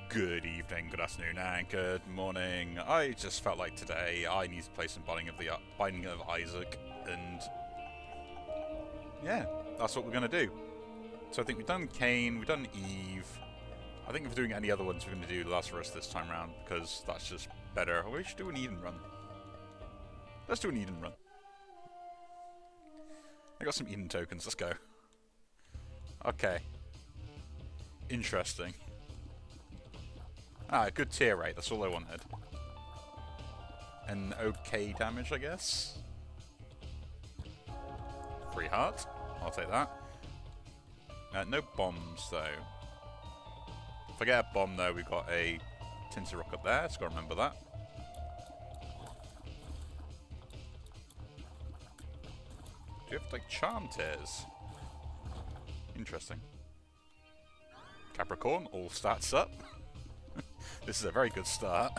Good evening, good afternoon, and good morning. I just felt like today I need to play some Binding of Isaac, and yeah, that's what we're going to do. So I think we've done Cain, we've done Eve. I think if we're doing any other ones, we're going to do Lazarus this time around, because that's just better. Or we should do an Eden run. Let's do an Eden run. I got some Eden tokens, let's go. Okay. Interesting. Ah, good tier rate, that's all I wanted. And okay damage, I guess. Free heart, I'll take that. No bombs, though. If I get a bomb, though, we've got a Tinted Rock up there, so gotta remember that. Do you have, like, charm tiers? Interesting. Capricorn, all stats up. This is a very good start.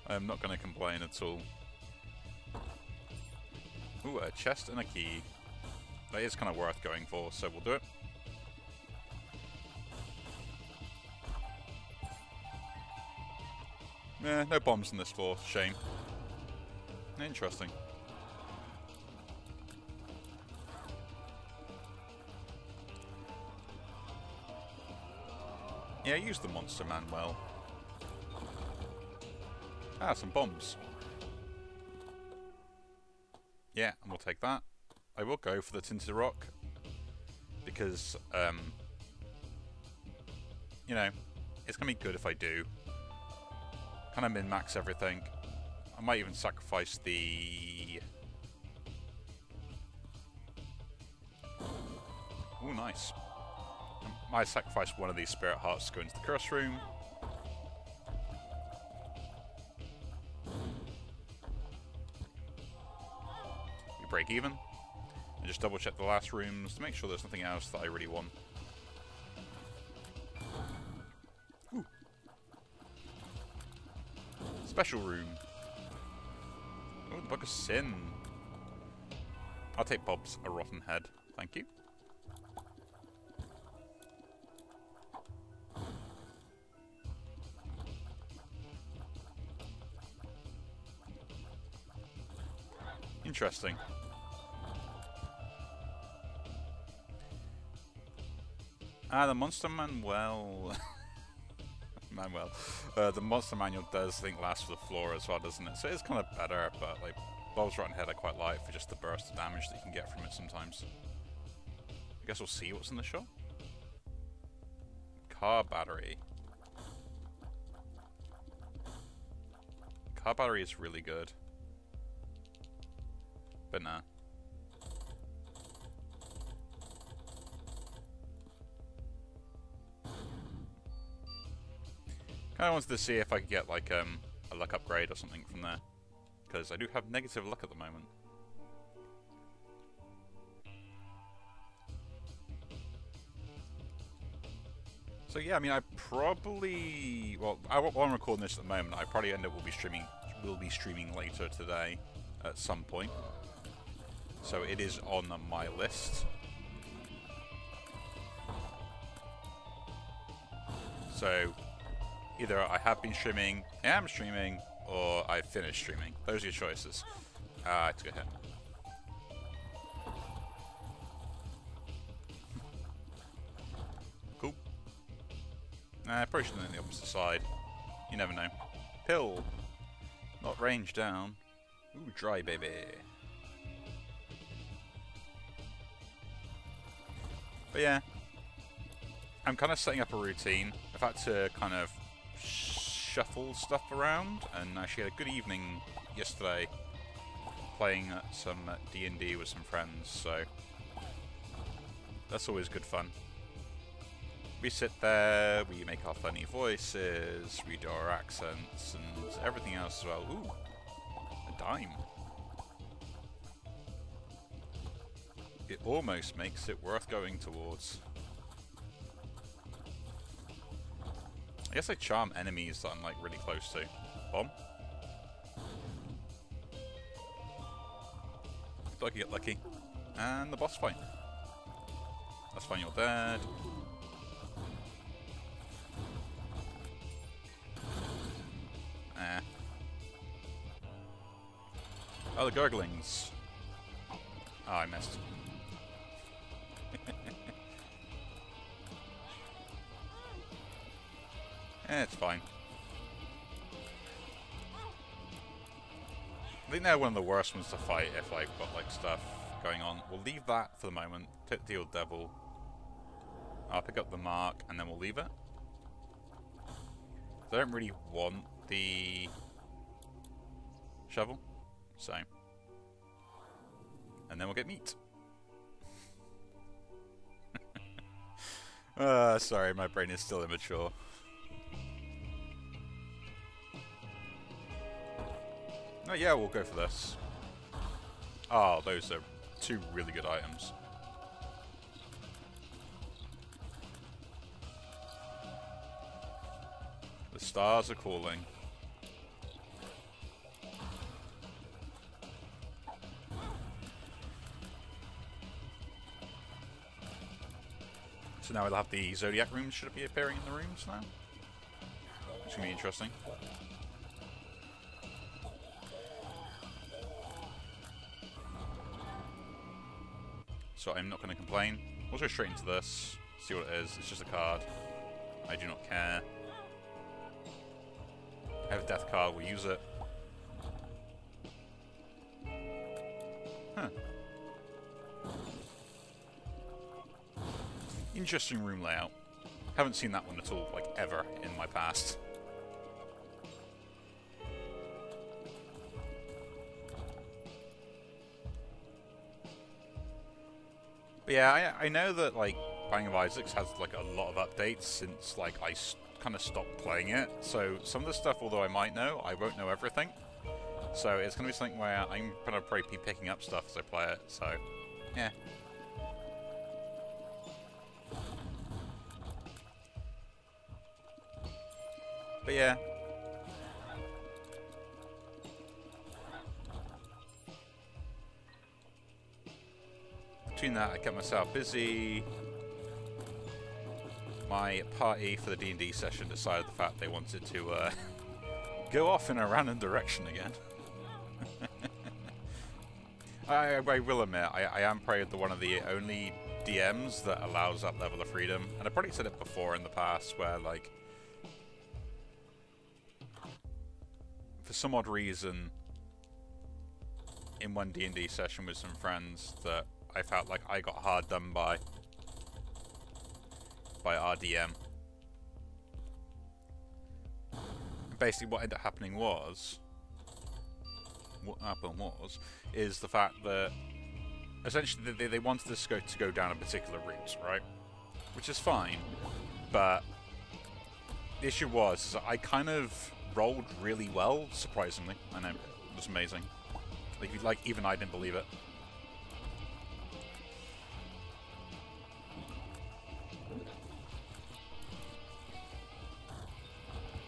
I'm not going to complain at all. Ooh, a chest and a key. That is kind of worth going for, so we'll do it. Yeah, no bombs on this floor, shame. Interesting. Yeah, use the Monster Man well. Ah, some bombs. Yeah, and we'll take that. I will go for the Tinted Rock. Because, you know, it's going to be good if I do. Kind of min-max everything. I might even sacrifice the... Ooh, nice. I might sacrifice one of these Spirit Hearts to go into the Curse Room. We break even. And just double check the last rooms to make sure there's nothing else that I really want. Ooh. Special room. Oh, the Book of Sin. I'll take Bob's A Rotten Head. Thank you. Interesting. Ah, the Monster Manual. The Monster Manual does, I think, last for the floor as well, doesn't it? So it's kind of better, but like Bob's Rotten Head I quite like for just the burst of damage that you can get from it sometimes. I guess we'll see what's in the shop. Car battery. Car battery is really good. But nah. Kinda wanted to see if I could get like a luck upgrade or something from there. Because I do have negative luck at the moment. So yeah, I mean I probably while I'm recording this at the moment, I probably will be streaming later today at some point. So it is on my list. So either I have been streaming, I am streaming, or I've finished streaming. Those are your choices. It's a good hit. Cool. Probably should have done the opposite side. You never know. Pill. Not range down. Ooh, dry baby. But yeah, I'm kind of setting up a routine. I've had to kind of shuffle stuff around, and actually had a good evening yesterday playing some D&D with some friends, so that's always good fun. We sit there, we make our funny voices, we do our accents, and everything else as well. Ooh, a dime. It almost makes it worth going towards. I guess I charm enemies that I'm like really close to. Bomb. Thought I could get lucky. And the boss fight. That's fine, you're dead. Oh, the gurglings. Oh, I missed. It's fine. I think they're one of the worst ones to fight if I've got like stuff going on. We'll leave that for the moment. Take the old devil. I'll pick up the mark and then we'll leave it. I don't really want the shovel, so. And then we'll get meat. Sorry, my brain is still immature. Oh yeah, we'll go for this. Oh, those are two really good items. The stars are calling. So now we'll have the Zodiac rooms should be appearing in the rooms now. It's going to be interesting. So I'm not going to complain. We'll go straight into this, see what it is. It's just a card. I do not care. I have a death card, we'll use it. Huh. Interesting room layout. Haven't seen that one at all, like, ever in my past. But yeah, I know that, like, Binding of Issac has, like, a lot of updates since, like, I kind of stopped playing it. So some of the stuff, although I might know, I won't know everything. So it's going to be something where I'm going to probably be picking up stuff as I play it, so, yeah. But yeah. Between that, I kept myself busy. My party for the D&D session decided the fact they wanted to go off in a random direction again. I will admit, I am probably one of the only DMs that allows that level of freedom. And I've probably said it before in the past where, like, for some odd reason, in one D&D session with some friends, that I felt like I got hard done by RDM. Basically, what ended up happening was, is the fact that essentially they wanted us to go down a particular route, right? Which is fine, but the issue was I kind of rolled really well, surprisingly. I know, it was amazing. Like even I didn't believe it.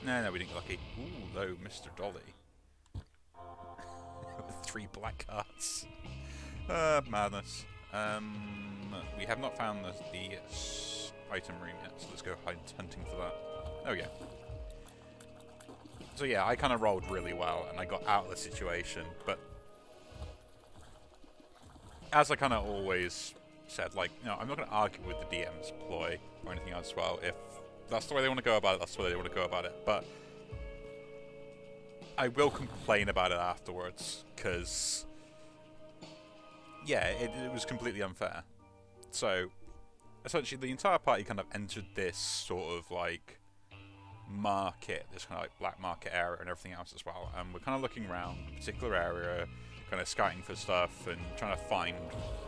No, we didn't get lucky. Ooh, though, Mr. Dolly. With 3 black cards. Madness. We have not found the item room yet, so let's go hunting for that. Oh, yeah. So yeah, I kind of rolled really well, and I got out of the situation, but as I kind of always said, like, you know, I'm not going to argue with the DM's ploy or anything else as well. If that's the way they want to go about it, that's the way they want to go about it. But I will complain about it afterwards, because, yeah, it was completely unfair. So, essentially, the entire party kind of entered this sort of, like, market, this kind of, like, black market area and everything else as well. And we're kind of looking around a particular area, kind of scouting for stuff and trying to find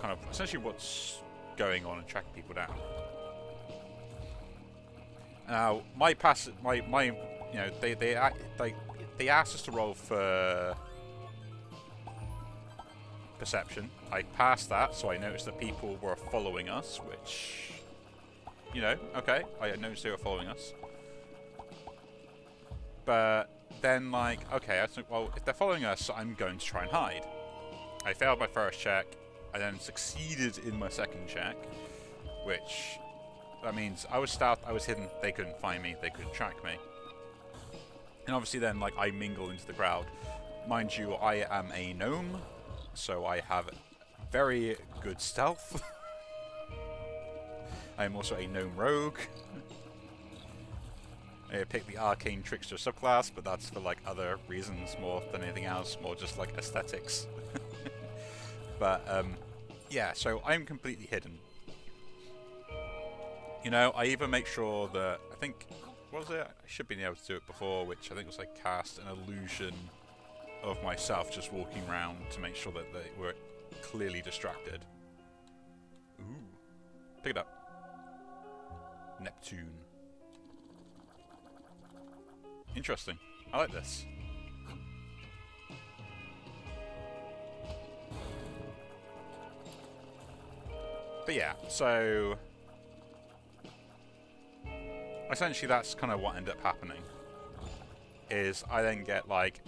kind of essentially what's going on and tracking people down. Now, you know, they asked us to roll for perception. I passed that, so I noticed that people were following us, which, you know, okay, I noticed they were following us. But then, like, okay, I think, well, if they're following us, I'm going to try and hide. I failed my first check. I then succeeded in my second check, which that means I was stealth, I was hidden, they couldn't find me, they couldn't track me. And obviously then, like, I mingle into the crowd. Mind you, I am a gnome, so I have very good stealth. I am also a gnome rogue. I picked the arcane trickster subclass, but that's for like other reasons more than anything else, more just like aesthetics. But yeah, so I'm completely hidden. You know, I even make sure that, I think, what was it? I should be able to do it before, which I think was like cast an illusion of myself just walking around to make sure that they were clearly distracted. Ooh. Pick it up. Neptune. Interesting. I like this. But yeah, so essentially that's kind of what ended up happening. Is I then get like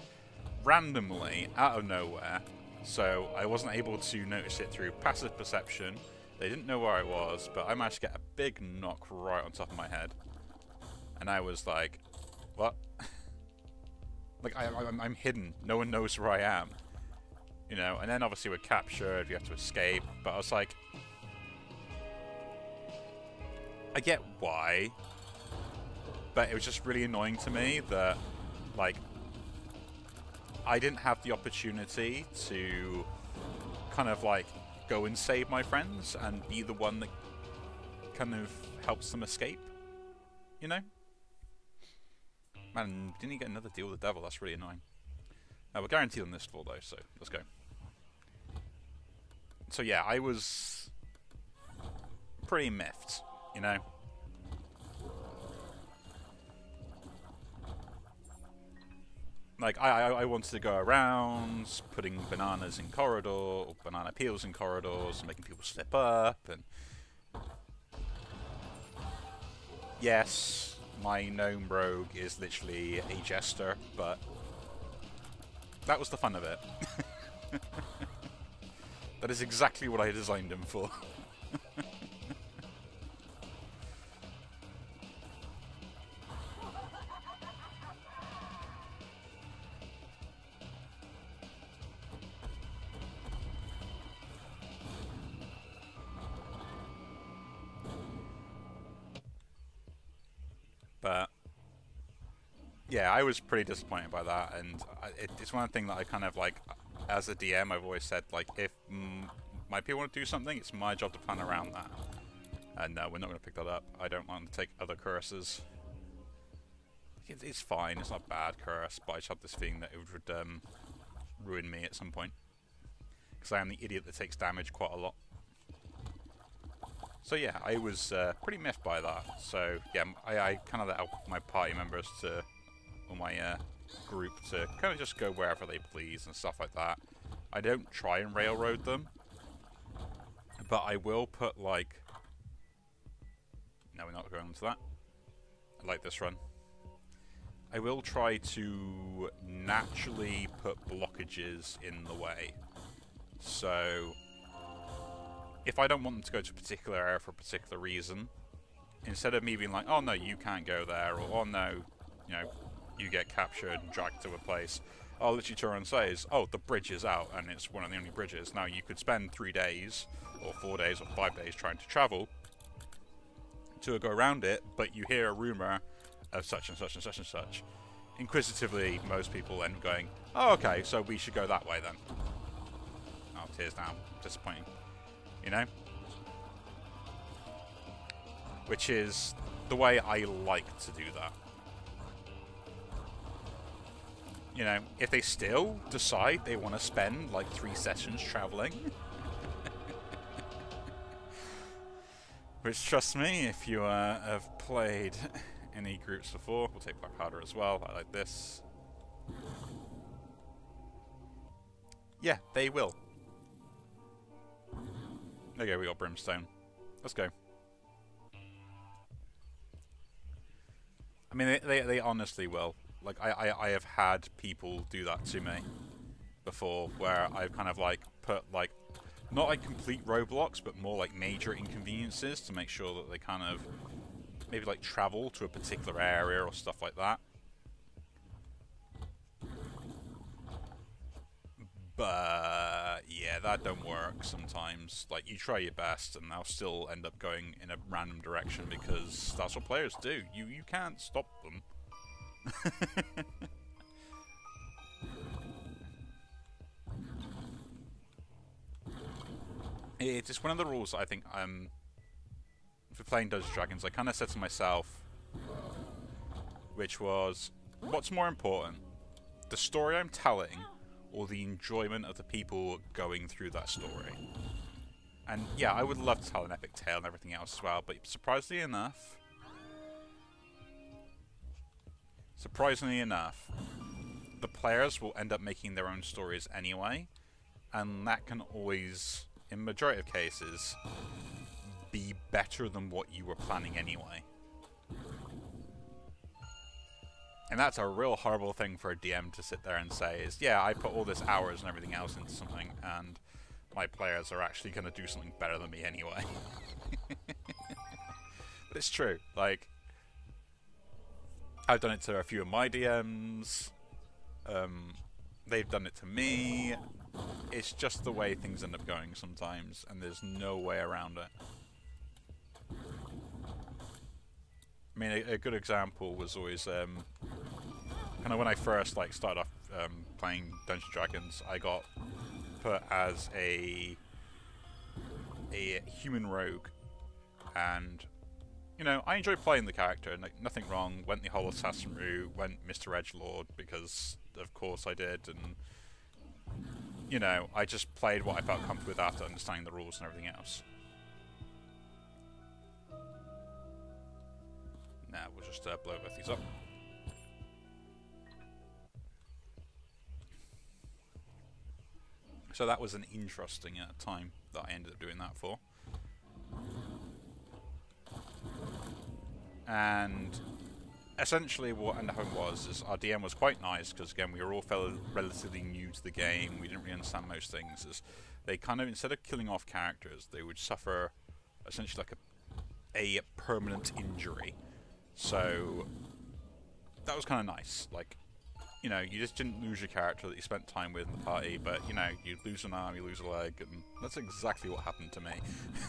randomly out of nowhere, so I wasn't able to notice it through passive perception. They didn't know where I was, but I managed to get a big knock right on top of my head, and I was like, "What?" Like I'm hidden. No one knows where I am, you know. And then obviously we're captured. We have to escape. But I was like, I get why, but it was just really annoying to me that, like, I didn't have the opportunity to kind of like go and save my friends and be the one that kind of helps them escape, you know? Man, didn't he get another deal with the devil? That's really annoying. We're guaranteed on this floor though, so let's go. So yeah, I was pretty miffed, you know? Like, I wanted to go around putting bananas in corridor, or banana peels in corridors, and making people slip up, and yes, my gnome rogue is literally a jester, but that was the fun of it. That is exactly what I designed him for. But yeah, I was pretty disappointed by that, and it's one thing that I kind of like, as a DM, I've always said, like, if my people want to do something, it's my job to plan around that. And no, we're not going to pick that up. I don't want to take other curses. It's fine, it's not a bad curse, but I just have this feeling that it would ruin me at some point. Because I am the idiot that takes damage quite a lot. So yeah, I was pretty miffed by that. So yeah, I kind of let out my party members to, or my group to kind of just go wherever they please and stuff like that. I don't try and railroad them, but I will put like... No, we're not going into that. I like this run. I will try to naturally put blockages in the way. So if I don't want them to go to a particular area for a particular reason, instead of me being like, oh no, you can't go there, or oh no, you know, you get captured and dragged to a place, I'll literally turn and say, oh, the bridge is out, and it's one of the only bridges. Now, you could spend 3 days, or 4 days, or 5 days trying to travel to go around it, but you hear a rumour of such and such and such and such. Inquisitively, most people end up going, oh, okay, so we should go that way then. Oh, tears now. Disappointing. You know? Which is the way I like to do that. You know, if they still decide they want to spend like 3 sessions travelling, which, trust me, if you have played any groups before, we'll take black powder as well, I like this. Yeah, they will. Okay, we got brimstone. Let's go. I mean, they honestly will. Like, I have had people do that to me before, where I've kind of like put like, not like complete roadblocks, but more like major inconveniences to make sure that they kind of maybe like travel to a particular area or stuff like that. But yeah, that don't work sometimes. Like, you try your best and they'll still end up going in a random direction because that's what players do. You can't stop them. It's just one of the rules that I think for playing Dungeons & Dragons, I kind of said to myself, which was, what's more important, the story I'm telling or the enjoyment of the people going through that story? And yeah, I would love to tell an epic tale and everything else as well, but surprisingly enough, the players will end up making their own stories anyway, and that can always, in majority of cases, be better than what you were planning anyway. And that's a real horrible thing for a DM to sit there and say is, yeah, I put all this hours and everything else into something, and my players are actually going to do something better than me anyway. But it's true. Like, I've done it to a few of my DMs. They've done it to me. It's just the way things end up going sometimes, and there's no way around it. I mean, a good example was always kind of when I first started off playing Dungeons & Dragons. I got put as a human rogue, and you know, I enjoyed playing the character, and nothing wrong. Went the whole assassin route, went Mr. Edgelord because of course I did, and you know, I just played what I felt comfortable with after understanding the rules and everything else. Now we'll just blow both these up. So that was an interesting time that I ended up doing that for. And essentially what ended up happening was our DM was quite nice, because again we were all relatively new to the game, we didn't really understand most things. Is they kind of, instead of killing off characters, they would suffer essentially like a permanent injury. So that was kind of nice. Like, you know, you just didn't lose your character that you spent time with in the party, but you know, you lose an arm, you lose a leg, and that's exactly what happened to me.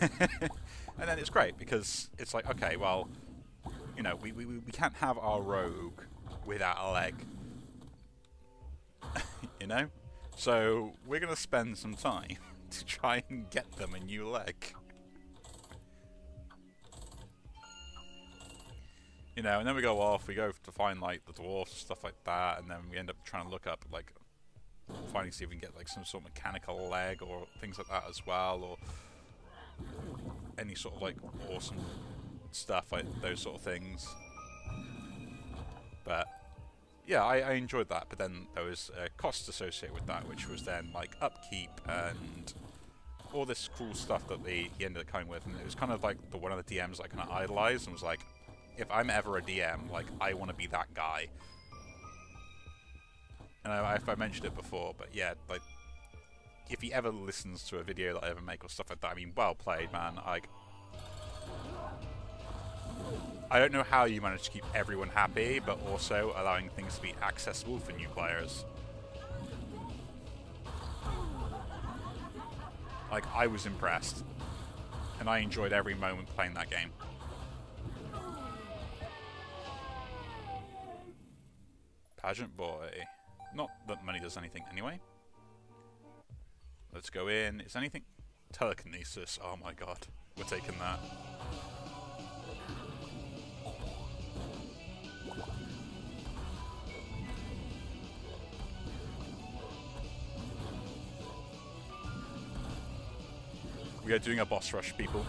And then it's great because it's like, okay, well, you know, we can't have our rogue without a leg. You know? So we're going to spend some time to try and get them a new leg. You know, and then we go off, we go to find like the dwarfs and stuff like that, and then we end up trying to look up like finding, see if we can get like some sort of mechanical leg or things like that as well, or any sort of like awesome stuff, like those sort of things. But yeah, I enjoyed that, but then there was costs associated with that, which was then like upkeep and all this cool stuff that he ended up coming with, and it was kind of like one of the DMs I kind of idolized and was like, if I'm ever a DM, like, I want to be that guy. And I mentioned it before, but yeah, like, if he ever listens to a video that I ever make or stuff like that, I mean, well played, man. Like, I don't know how you manage to keep everyone happy, but also allowing things to be accessible for new players. Like, I was impressed, and I enjoyed every moment playing that game. Pageant boy. Not that money does anything anyway. Let's go in. Is anything... Telekinesis. Oh my god. We're taking that. We are doing a boss rush, people.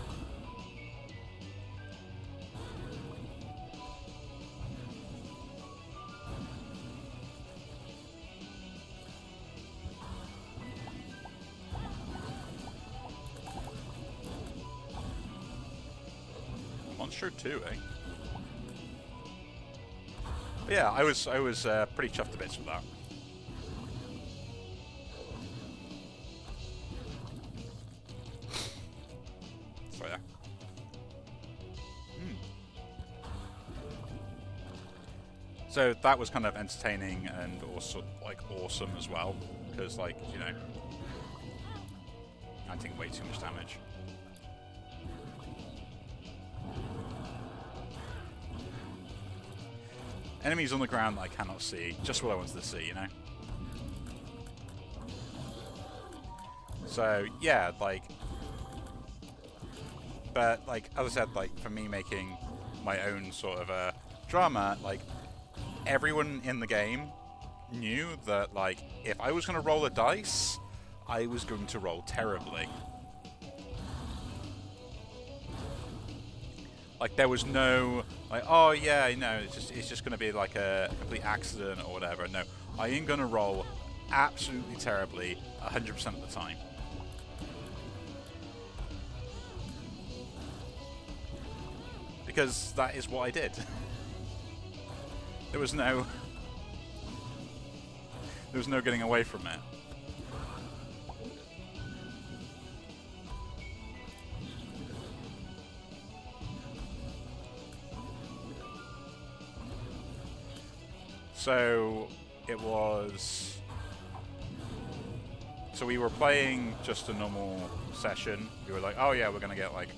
Monster 2, eh? But yeah, I was pretty chuffed to bits with that. So yeah. So that was kind of entertaining and also like awesome as well. because, like, you know, I'm taking way too much damage. Enemies on the ground that I cannot see. Just what I wanted to see, you know? So, yeah, like... But, like, as I said, like, for me making my own sort of drama, like, everyone in the game knew that, like, if I was going to roll a dice, I was going to roll terribly. Like, there was no, like, oh yeah, you know, it's just going to be like a complete accident or whatever. No, I am going to roll absolutely terribly 100% of the time. Because that is what I did. There was no getting away from it. So it was... So we were playing just a normal session. We were like, oh yeah, we're going to get like...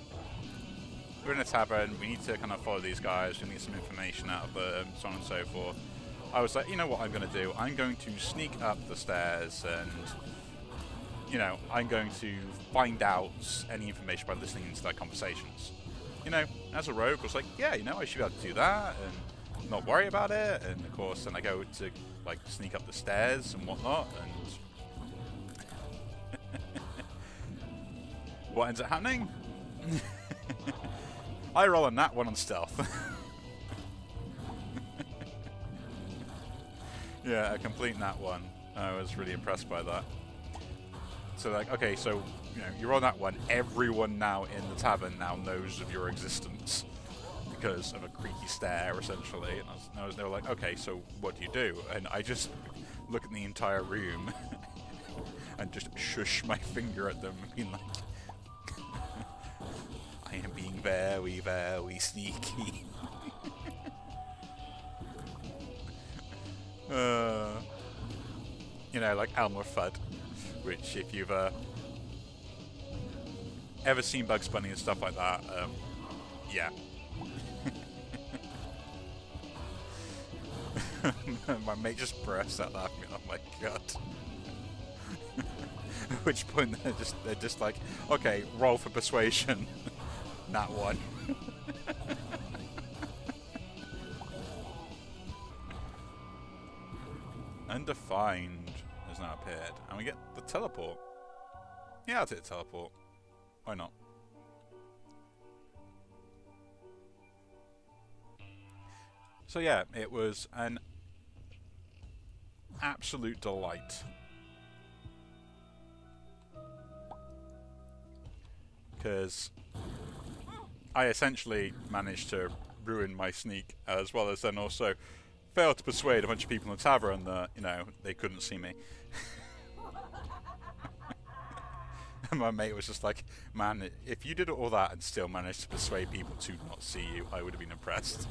We're in a tavern, we need to kind of follow these guys, we need some information out of them, so on and so forth. I was like, you know what I'm going to do? I'm going to sneak up the stairs and, you know, I'm going to find out any information by listening into their conversations. You know, as a rogue, I was like, yeah, you know, I should be able to do that and not worry about it. And of course, then I go to, like, sneak up the stairs and whatnot, and... what ends up happening? I roll a nat 1 on stealth. Yeah, a complete nat 1. I was really impressed by that. So, like, okay, so, you know, you roll that 1. Everyone now in the tavern now knows of your existence because of a creaky stair, essentially. And they were like, okay, so what do you do? And I just look at the entire room and just shush my finger at them and be like, I am being very, very sneaky. You know, like Elmer Fudd, which if you've ever seen Bugs Bunny and stuff like that, yeah. My mate just burst out laughing. Oh my god. At which point they're just like, okay, roll for persuasion. Nat 1. Undefined has now appeared. And we get the teleport. Yeah, I'll take the teleport. Why not? So yeah, it was an absolute delight. Because I essentially managed to ruin my sneak, as well as then also failed to persuade a bunch of people in the tavern that, you know, they couldn't see me. And my mate was just like, man, if you did all that and still managed to persuade people to not see you, I would have been impressed.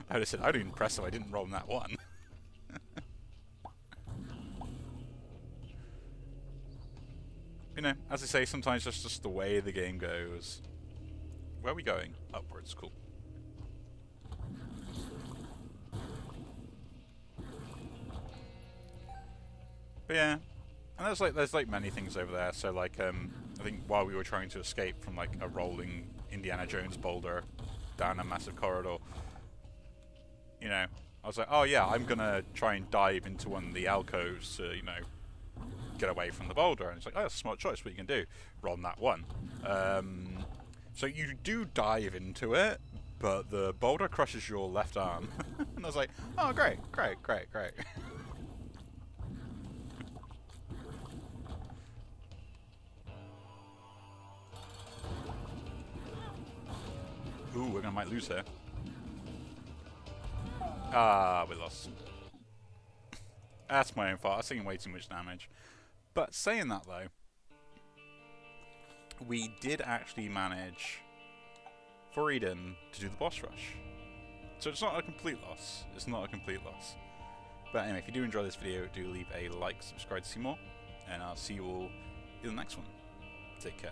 I would have said, I'd be impressed if I didn't roll that 1. You know, as I say, sometimes that's just the way the game goes. Where are we going? Upwards, cool. But yeah, and there's like many things over there. So like, I think while we were trying to escape from like a rolling Indiana Jones boulder down a massive corridor, you know, I was like, oh yeah, I'm gonna try and dive into one of the alcoves to, you know, get away from the boulder. And it's like, oh, that's a smart choice. What you can do, roll that 1. So you do dive into it, but the boulder crushes your left arm. And I was like, oh, great. Ooh, we're gonna might lose here. Ah, we lost. That's my own fault. I was taking way too much damage. But saying that though, we did actually manage for Eden to do the boss rush. So it's not a complete loss. It's not a complete loss. But anyway, if you do enjoy this video, do leave a like, subscribe to see more, and I'll see you all in the next one. Take care.